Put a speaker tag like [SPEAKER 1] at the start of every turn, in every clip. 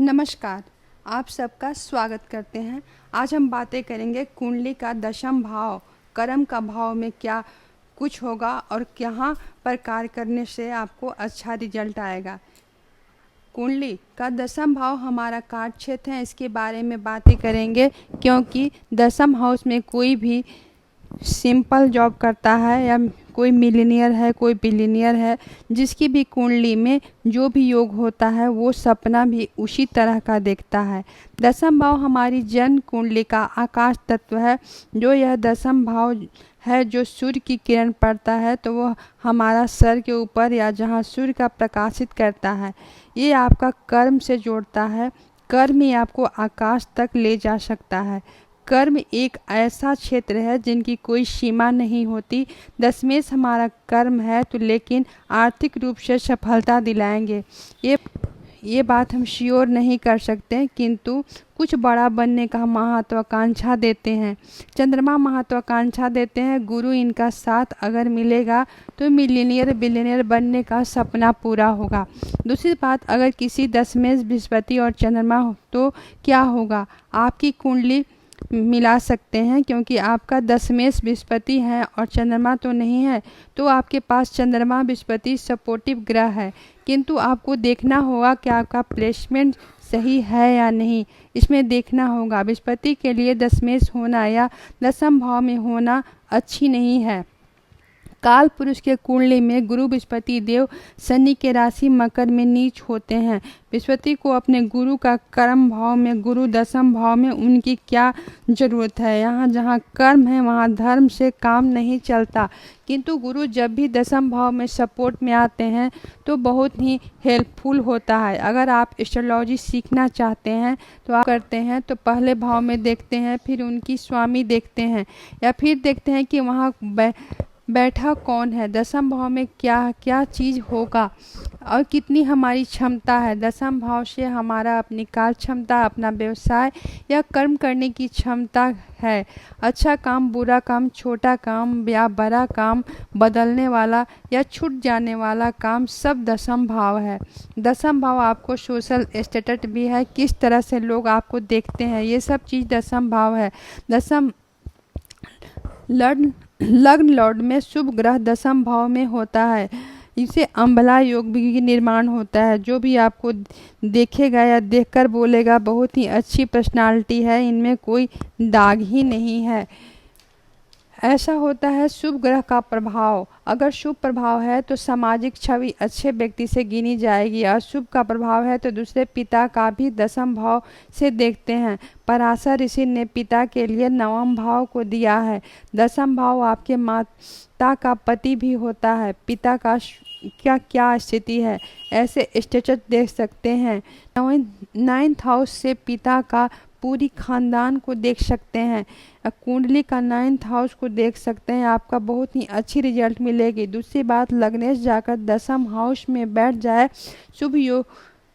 [SPEAKER 1] नमस्कार। आप सबका स्वागत करते हैं। आज हम बातें करेंगे कुंडली का दशम भाव, कर्म का भाव में क्या कुछ होगा और कहाँ पर कार्य करने से आपको अच्छा रिजल्ट आएगा। कुंडली का दशम भाव हमारा कार्य क्षेत्र है, इसके बारे में बातें करेंगे क्योंकि दशम हाउस में कोई भी सिंपल जॉब करता है या कोई मिलीनियर है, कोई बिलीनियर है, जिसकी भी कुंडली में जो भी योग होता है वो सपना भी उसी तरह का देखता है। दशम भाव हमारी जन्म कुंडली का आकाश तत्व है। जो यह दशम भाव है, जो सूर्य की किरण पड़ता है तो वह हमारा सर के ऊपर या जहाँ सूर्य का प्रकाशित करता है, ये आपका कर्म से जोड़ता है। कर्म ही आपको आकाश तक ले जा सकता है। कर्म एक ऐसा क्षेत्र है जिनकी कोई सीमा नहीं होती। दशमेश हमारा कर्म है तो लेकिन आर्थिक रूप से सफलता दिलाएंगे, ये बात हम श्योर नहीं कर सकते, किंतु कुछ बड़ा बनने का महत्वाकांक्षा देते हैं। चंद्रमा महत्वाकांक्षा देते हैं। गुरु इनका साथ अगर मिलेगा तो मिलीनियर बिलियनियर बनने का सपना पूरा होगा। दूसरी बात, अगर किसी दशमेश बृहस्पति और चंद्रमा हो तो क्या होगा, आपकी कुंडली मिला सकते हैं क्योंकि आपका दशमेश बृहस्पति है और चंद्रमा तो नहीं है, तो आपके पास चंद्रमा बृहस्पति सपोर्टिव ग्रह है, किंतु आपको देखना होगा कि आपका प्लेसमेंट सही है या नहीं। इसमें देखना होगा। बृहस्पति के लिए दशमेश होना या दशम भाव में होना अच्छी नहीं है। काल पुरुष के कुंडली में गुरु बृहस्पति देव शनि के राशि मकर में नीच होते हैं। बृहस्पति को अपने गुरु का कर्म भाव में, गुरु दशम भाव में उनकी क्या जरूरत है। यहाँ जहाँ कर्म है वहाँ धर्म से काम नहीं चलता, किंतु गुरु जब भी दशम भाव में सपोर्ट में आते हैं तो बहुत ही हेल्पफुल होता है। अगर आप एस्ट्रोलॉजी सीखना चाहते हैं तो आप करते हैं तो पहले भाव में देखते हैं, फिर उनकी स्वामी देखते हैं या फिर देखते हैं कि वहाँ बैठा कौन है, दशम भाव में क्या क्या चीज़ होगा और कितनी हमारी क्षमता है। दशम भाव से हमारा अपनी कार्य क्षमता, अपना व्यवसाय या कर्म करने की क्षमता है। अच्छा काम, बुरा काम, छोटा काम या बड़ा काम, बदलने वाला या छूट जाने वाला काम, सब दशम भाव है। दशम भाव आपको सोशल स्टेटस भी है, किस तरह से लोग आपको देखते हैं, ये सब चीज़ दशम भाव है। दशम लग्न लॉर्ड में शुभ ग्रह दशम भाव में होता है, इसे अम्बला योग भी निर्माण होता है। जो भी आपको देखेगा या देखकर बोलेगा बहुत ही अच्छी पर्सनालिटी है, इनमें कोई दाग ही नहीं है। ऐसा होता है शुभ ग्रह का प्रभाव। अगर शुभ प्रभाव है तो सामाजिक छवि अच्छे व्यक्ति से गिनी जाएगी। अशुभ का प्रभाव है तो दूसरे पिता का भी दशम भाव से देखते हैं। पराशर ऋषि ने पिता के लिए नवम भाव को दिया है। दशम भाव आपके माता का पति भी होता है। पिता का क्या क्या स्थिति है, ऐसे स्टेटस देख सकते हैं। नाइन्थ हाउस से पिता का पूरी खानदान को देख सकते हैं। कुंडली का नाइन्थ हाउस को देख सकते हैं, आपका बहुत ही अच्छी रिजल्ट मिलेगी। दूसरी बात, लग्नेश जाकर दशम हाउस में बैठ जाए, शुभ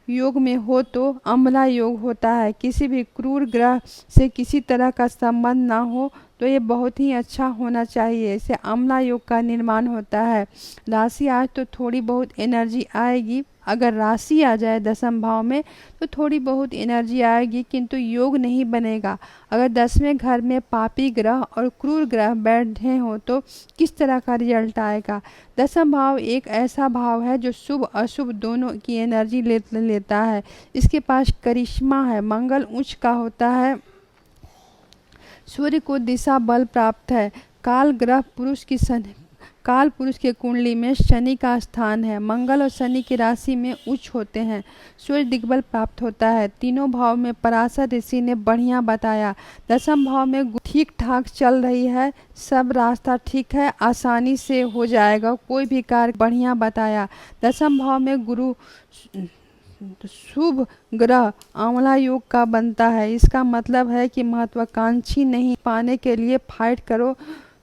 [SPEAKER 1] योग में हो तो अम्ला योग होता है। किसी भी क्रूर ग्रह से किसी तरह का संबंध ना हो तो ये बहुत ही अच्छा होना चाहिए, इससे अम्ला योग का निर्माण होता है। राशि आज तो थोड़ी बहुत एनर्जी आएगी, अगर राशि आ जाए दशम भाव में तो थोड़ी बहुत एनर्जी आएगी, किंतु योग नहीं बनेगा। अगर 10वें घर में पापी ग्रह और क्रूर ग्रह बैठे हो तो किस तरह का रिजल्ट आएगा। दशम भाव एक ऐसा भाव है जो शुभ अशुभ दोनों की एनर्जी लेता है। इसके पास करिश्मा है। मंगल उच्च का होता है। सूर्य को दिशा बल प्राप्त है। काल पुरुष के कुंडली में शनि का स्थान है। मंगल और शनि की राशि में उच्च होते हैं। सूर्य दिग्बल प्राप्त होता है। तीनों भाव में पराशर ऋषि ने बढ़िया बताया। दशम भाव में ठीक ठाक चल रही है, सब रास्ता ठीक है, आसानी से हो जाएगा, कोई भी कार्य बढ़िया बताया। दशम भाव में गुरु शुभ ग्रह आंवला योग का बनता है। इसका मतलब है कि महत्वाकांक्षी नहीं पाने के लिए फाइट करो,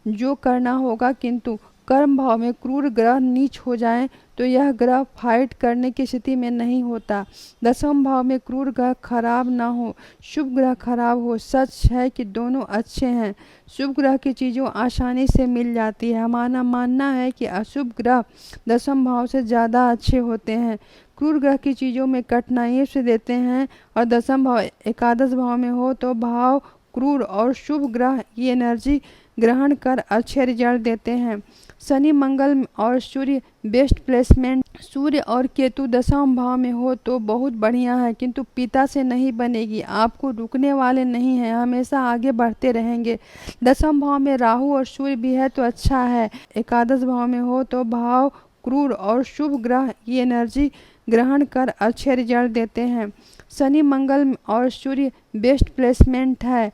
[SPEAKER 1] जो करना होगा, किंतु कर्म भाव में क्रूर ग्रह नीच हो जाएं तो यह ग्रह फाइट करने की स्थिति में नहीं होता। दसम भाव में क्रूर ग्रह खराब ना हो, शुभ ग्रह खराब हो। सच है कि दोनों अच्छे हैं। शुभ ग्रह की चीज़ों आसानी से मिल जाती है। हमारा मानना है कि अशुभ ग्रह दसम भाव से ज़्यादा अच्छे होते हैं। क्रूर ग्रह की चीज़ों में कठिनाइयों से देते हैं और दसम भाव एकादश भाव में हो तो भाव क्रूर और शुभ ग्रह की एनर्जी ग्रहण कर अच्छे रिजल्ट देते हैं। शनि मंगल और सूर्य बेस्ट प्लेसमेंट। सूर्य और केतु दसम भाव में हो तो बहुत बढ़िया है, किंतु पिता से नहीं बनेगी। आपको रुकने वाले नहीं हैं, हमेशा आगे बढ़ते रहेंगे। दसम भाव में राहु और सूर्य भी है तो अच्छा है। एकादश भाव में हो तो भाव क्रूर और शुभ ग्रह की एनर्जी ग्रहण कर अच्छे रिजल्ट देते हैं। शनि मंगल और सूर्य बेस्ट प्लेसमेंट है।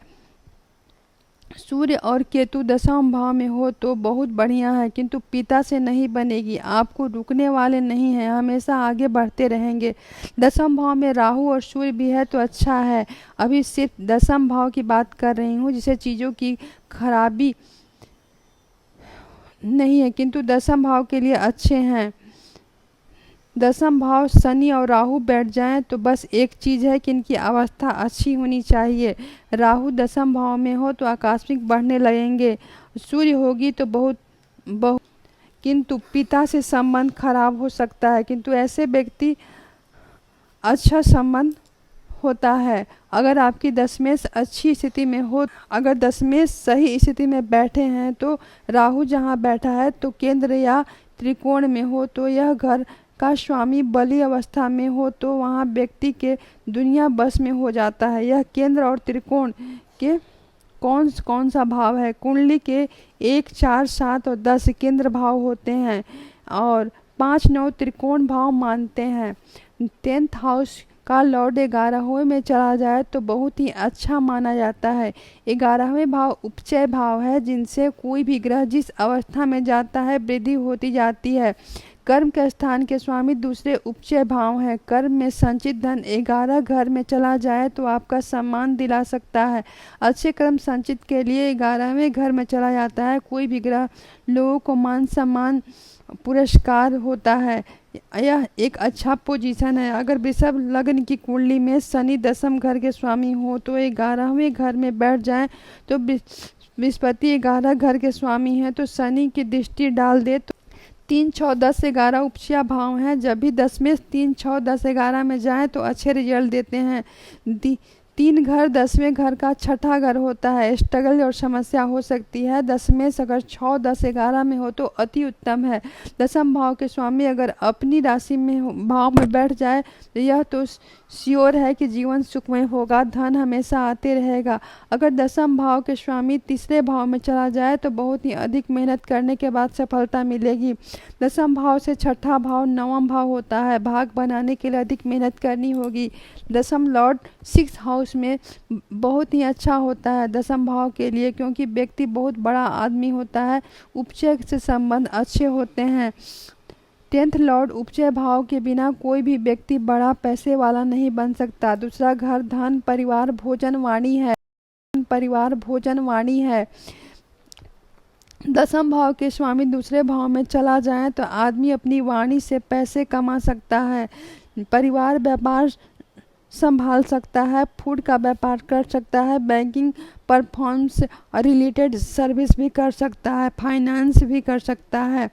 [SPEAKER 1] सूर्य और केतु दसम भाव में हो तो बहुत बढ़िया है, किंतु पिता से नहीं बनेगी। आपको रुकने वाले नहीं हैं, हमेशा आगे बढ़ते रहेंगे। दसम भाव में राहु और सूर्य भी है तो अच्छा है। अभी सिर्फ दसम भाव की बात कर रही हूँ, जिसे चीज़ों की खराबी नहीं है, किंतु दसम भाव के लिए अच्छे हैं। दसम भाव शनि और राहु बैठ जाएं तो बस एक चीज़ है कि इनकी अवस्था अच्छी होनी चाहिए। राहु दसम भाव में हो तो आकस्मिक बढ़ने लगेंगे। सूर्य होगी तो बहुत बहुत किंतु पिता से संबंध खराब हो सकता है, किंतु ऐसे व्यक्ति अच्छा संबंध होता है। अगर आपकी दशमेश अच्छी स्थिति में हो, अगर दशमेश सही स्थिति में बैठे हैं तो राहु जहाँ बैठा है तो केंद्र या त्रिकोण में हो तो यह घर का स्वामी बली अवस्था में हो तो वहाँ व्यक्ति के दुनिया बस में हो जाता है। यह केंद्र और त्रिकोण के कौन सा भाव है? कुंडली के 1, 4, 7 और 10 केंद्र भाव होते हैं और 5, 9 त्रिकोण भाव मानते हैं। 10th हाउस का लॉर्ड 11वें में चला जाए तो बहुत ही अच्छा माना जाता है। 11वें भाव उपचय भाव है, जिनसे कोई भी ग्रह जिस अवस्था में जाता है वृद्धि होती जाती है। कर्म के स्थान के स्वामी दूसरे उपचय भाव हैं। कर्म में संचित धन 11 घर में चला जाए तो आपका सम्मान दिला सकता है। अच्छे कर्म संचित के लिए 11वें घर में चला जाता है। कोई भी ग्रह लोगों को मान सम्मान पुरस्कार होता है। यह एक अच्छा पोजीशन है। अगर वृषभ लग्न की कुंडली में शनि दसम घर के स्वामी हो तो 11वें घर में बैठ जाएं तो बृहस्पति 11 घर के स्वामी हैं तो शनि की दृष्टि डाल दे तो 3, 6, 10, 11 उपचय भाव हैं। जब भी दसवें 3, 6, 10, 11 में जाएं तो अच्छे रिजल्ट देते हैं। 3 घर 10वें घर का छठा घर होता है। स्ट्रगल और समस्या हो सकती है। दसवें अगर 6, 10, 11 में हो तो अति उत्तम है। दसम भाव के स्वामी अगर अपनी राशि में भाव में बैठ जाए तो यह तो श्योर है कि जीवन सुखमय होगा, धन हमेशा आते रहेगा। अगर दसम भाव के स्वामी तीसरे भाव में चला जाए तो बहुत ही अधिक मेहनत करने के बाद सफलता मिलेगी। दसम भाव से छठा भाव नवम भाव होता है। भाग बनाने के लिए अधिक मेहनत करनी होगी। दसम लॉर्ड 6th हाउस में बहुत ही अच्छा होता है दसम भाव के लिए, क्योंकि व्यक्ति बहुत बड़ा आदमी होता है। उपचय से संबंध अच्छे होते हैं। 10th लॉर्ड उपचय भाव के बिना कोई भी व्यक्ति बड़ा पैसे वाला नहीं बन सकता। दूसरा घर धन परिवार भोजन वाणी है। परिवार भोजन वाणी है। दसम भाव के स्वामी दूसरे भाव में चला जाए तो आदमी अपनी वाणी से पैसे कमा सकता है। परिवार व्यापार संभाल सकता है। फूड का व्यापार कर सकता है। बैंकिंग परफॉर्मेंस रिलेटेड सर्विस भी कर सकता है। फाइनेंस भी कर सकता है।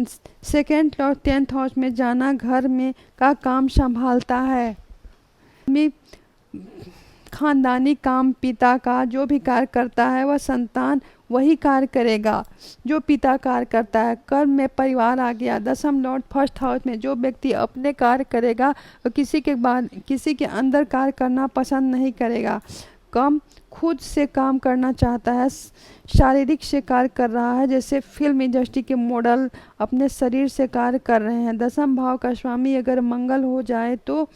[SPEAKER 1] 2nd और 10th हाउस में जाना घर में का काम संभालता है। खानदानी काम पिता का जो भी कार्य करता है वह संतान वही कार्य करेगा जो पिता कार्य करता है। कर्म में परिवार आ गया। दसम लॉर्ड 1st हाउस में जो व्यक्ति अपने कार्य करेगा और किसी के अंदर कार्य करना पसंद नहीं करेगा। कम खुद से काम करना चाहता है, शारीरिक से कार्य कर रहा है, जैसे फिल्म इंडस्ट्री के मॉडल अपने शरीर से कार्य कर रहे हैं। दसम भाव का स्वामी अगर मंगल हो जाए तो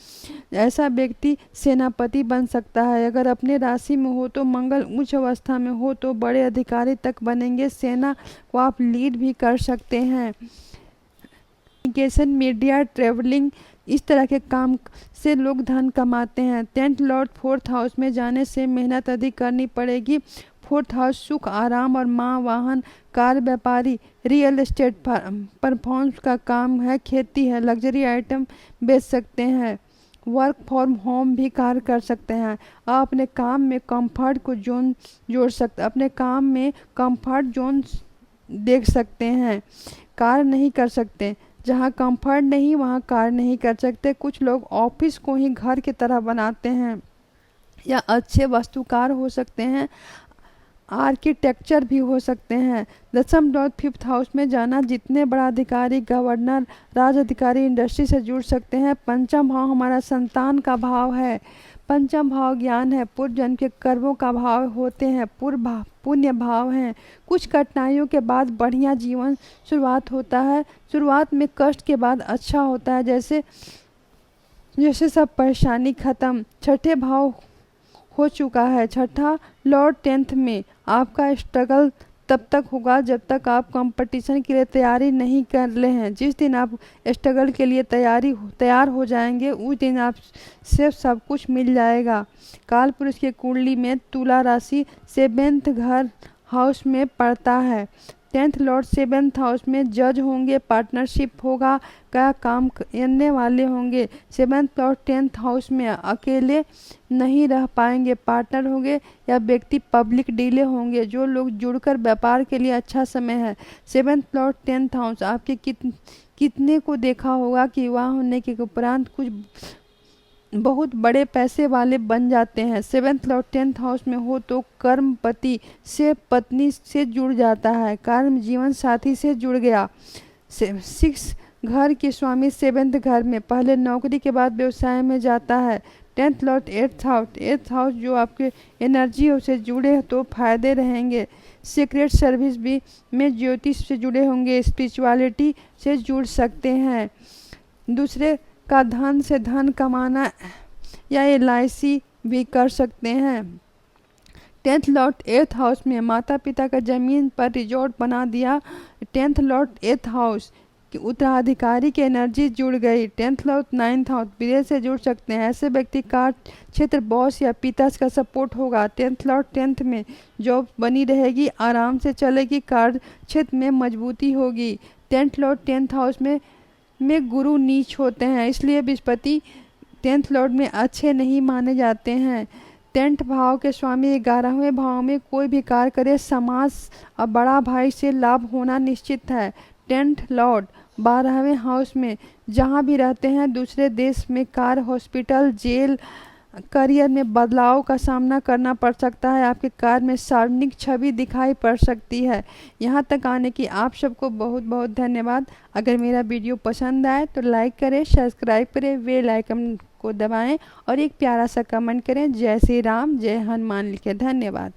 [SPEAKER 1] ऐसा व्यक्ति सेनापति बन सकता है। अगर अपने राशि में हो तो मंगल उच्च अवस्था में हो तो बड़े अधिकारी तक बनेंगे। सेना को आप लीड भी कर सकते हैं। कम्युनिकेशन, मीडिया, ट्रेवलिंग, इस तरह के काम से लोग धन कमाते हैं। 10th लॉर्ड 4th हाउस में जाने से मेहनत अधिक करनी पड़ेगी। फोर्थ हाउस सुख आराम और माँ वाहन कार व्यापारी रियल एस्टेट परफॉर्म्स का काम है, खेती है, लग्जरी आइटम बेच सकते हैं, वर्क फ्रॉम होम भी कार्य कर सकते हैं। आप अपने काम में कंफर्ट को जोन जोड़ सकते, अपने काम में कंफर्ट जोन देख सकते हैं। कार्य नहीं कर सकते, जहाँ कंफर्ट नहीं वहाँ कार्य नहीं कर सकते। कुछ लोग ऑफिस को ही घर की तरह बनाते हैं, या अच्छे वास्तुकार हो सकते हैं, आर्किटेक्चर भी हो सकते हैं। दशम लॉर्ड फिफ्थ हाउस में जाना, जितने बड़ा अधिकारी, गवर्नर, राज अधिकारी इंडस्ट्री से जुड़ सकते हैं। पंचम भाव हमारा संतान का भाव है। पंचम भाव ज्ञान है, पूर्व जन्म के कर्मों का भाव होते हैं, पुण्य भाव हैं। कुछ कठिनाइयों के बाद बढ़िया जीवन शुरुआत होता है, शुरुआत में कष्ट के बाद अच्छा होता है, जैसे जैसे सब परेशानी खत्म। छठे भाव हो चुका है, छठा लॉर्ड 10th में। आपका स्ट्रगल तब तक होगा जब तक आप कंपटीशन के लिए तैयारी नहीं कर ले हैं। जिस दिन आप स्ट्रगल के लिए तैयार हो जाएंगे, उस दिन आप से सब कुछ मिल जाएगा। काल पुरुष की कुंडली में तुला राशि 7th घर हाउस में पड़ता है। 10th लॉर्ड 7th हाउस में जज होंगे, पार्टनरशिप होगा, क्या काम करने वाले होंगे। 7th लॉर्ड 10th हाउस में अकेले नहीं रह पाएंगे, पार्टनर होंगे या व्यक्ति पब्लिक डीले होंगे। जो लोग जुड़कर व्यापार के लिए अच्छा समय है। 7th लॉर्ड 10th हाउस आपके कितने को देखा होगा कि विवाह होने के उपरांत कुछ बहुत बड़े पैसे वाले बन जाते हैं। 7th लॉर्ड 10th हाउस में हो तो कर्मपति से पत्नी से जुड़ जाता है, कर्म जीवन साथी से जुड़ गया। 6 घर के स्वामी 7th घर में, पहले नौकरी के बाद व्यवसाय में जाता है। 10th लॉर्ड 8th हाउस जो आपके एनर्जी से जुड़े तो फायदे रहेंगे। सीक्रेट सर्विस भी में ज्योतिष से जुड़े होंगे, स्पिरिचुअलिटी से जुड़ सकते हैं। दूसरे का धन से धन कमाना या LIC भी कर सकते हैं। 10th लॉर्ड 8th हाउस में माता पिता का जमीन पर रिजॉर्ट बना दिया। 10th लॉर्ड 8th हाउस की उत्तराधिकारी की एनर्जी जुड़ गई। 10th लॉर्ड 9th हाउस विदेश से जुड़ सकते हैं। ऐसे व्यक्ति का क्षेत्र बॉस या पिता का सपोर्ट होगा। 10th लॉर्ड 10th में जॉब बनी रहेगी, आराम से चलेगी, कार्य क्षेत्र में मजबूती होगी। 10th लॉर्ड 10th हाउस में गुरु नीच होते हैं, इसलिए बृहस्पति 10th लॉर्ड में अच्छे नहीं माने जाते हैं। 10th भाव के स्वामी 11वें भाव में कोई भी कार्य करे, समाज और बड़ा भाई से लाभ होना निश्चित है। 10th लॉर्ड 12वें हाउस में जहाँ भी रहते हैं, दूसरे देश में कार्य, हॉस्पिटल, जेल, करियर में बदलाव का सामना करना पड़ सकता है। आपके कार्य में सार्वजनिक छवि दिखाई पड़ सकती है। यहाँ तक आने की आप सबको बहुत बहुत धन्यवाद। अगर मेरा वीडियो पसंद आए तो लाइक करें, सब्सक्राइब करें, बेल आइकन को दबाएं और एक प्यारा सा कमेंट करें। जय श्री राम, जय हनुमान लिखे। धन्यवाद।